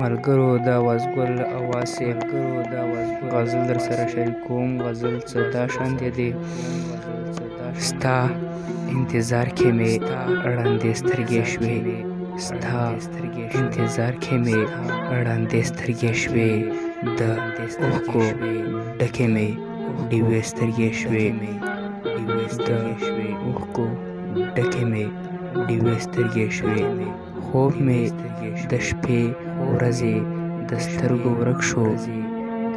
ملګرو د آوازګل اواز صاحب غزل در سره شریکوم. غزل څه دا شانې دی: ستا انتظار کې مې ړندې سترګې شوې، ستا انتظار کې مې ړندې سترګې شوې، د اوښکو ډکې مې ډیوې سترګې شوې، د اوښکو ډکې مې ډیوې سترګې شوې. خوب مې د شپې ورځې د سترګو ورک شو،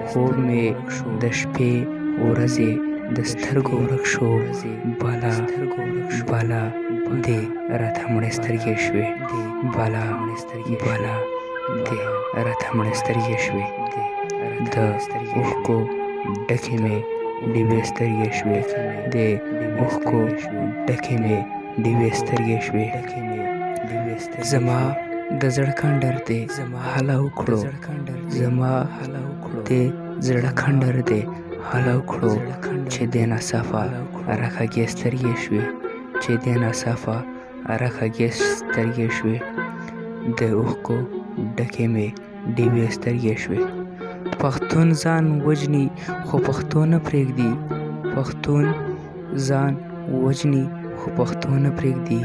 خوب مې د شپې ورځې د سترګو ورک شو. بالا بالا دې راته مړې سترګې شوې، بالا بالا دې راته مړې سترګې شوې، د اوښکو ډکې مې ډیوې سترګې شوې، د اوښکو ډکې مې ډیوې سترګې شوې. زما د زړه کندر دې هله وکړو، زما د زړه کندر دې هله وکړو، چې دې ناڅاپه راکږې سترګې شوې، چې دې ناڅاپه راکږې سترګې شوې، د اوښکو ډکې مې ډیوې سترګې شوې. پښتون ځان وژني خو پښتو نه پرېږدي، پښتون ځان وژني خو پښتو نه پرېږدي.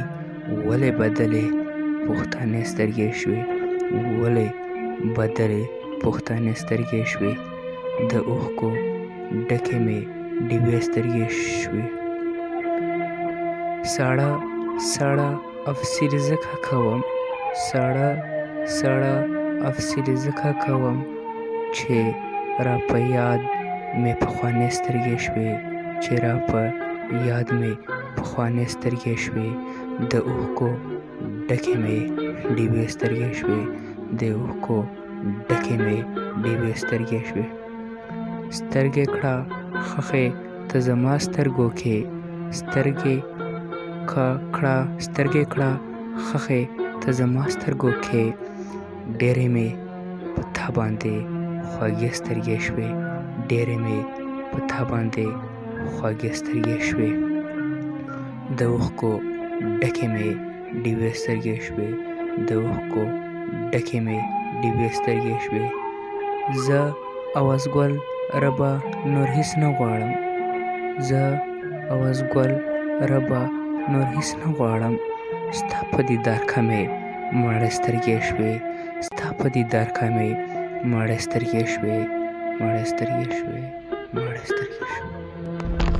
ولې بدلې پښتنې سترګې شوې، ولې بدلې پښتنې سترګې شوې، د اوښکو ډکې مې ډیوې سترګې شوې. ساړه ساړه افسر ځکه کوم، ساړه ساړه افسر ځکه کوم، چې را په یاد مې پخوانۍ سترګې شوې، چې را په یاد مې پخوانۍ سترګې شوې، د اوښکو ډکې مې ډیوې سترګې شوې، د اوښکو ډکې مې ډیوې سترګې شوې. سترګې کړه خښې ته زما سترګو کې، سترګې کړه خښې ته زما سترګو کې، ډېرې مې په تا باندې خوږې سترګې شوې، ډېرې مې په تا باندې خوږې سترګې شوې، د اوښکو ډکې مې ډیوې سترګې شوې، د اوښکو ډکې مې ډیوې سترګې شوې. زه آوازګل ربه نور هېڅ نه غواړم، زه آوازګل ربه نور هېڅ نه غواړم، ستا په دیدار که مې مړې سترګې شوې، ستا په دیدار که مې مړې سترګې شوې، مړې سترګې شوې، مړې سترګې شوې.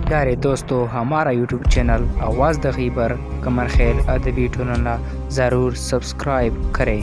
प्यारे दोस्तों, हमारा यूट्यूब चैनल आवाज़ द खैबर कमर खैर अदबी टोनला ज़रूर सब्सक्राइब करें।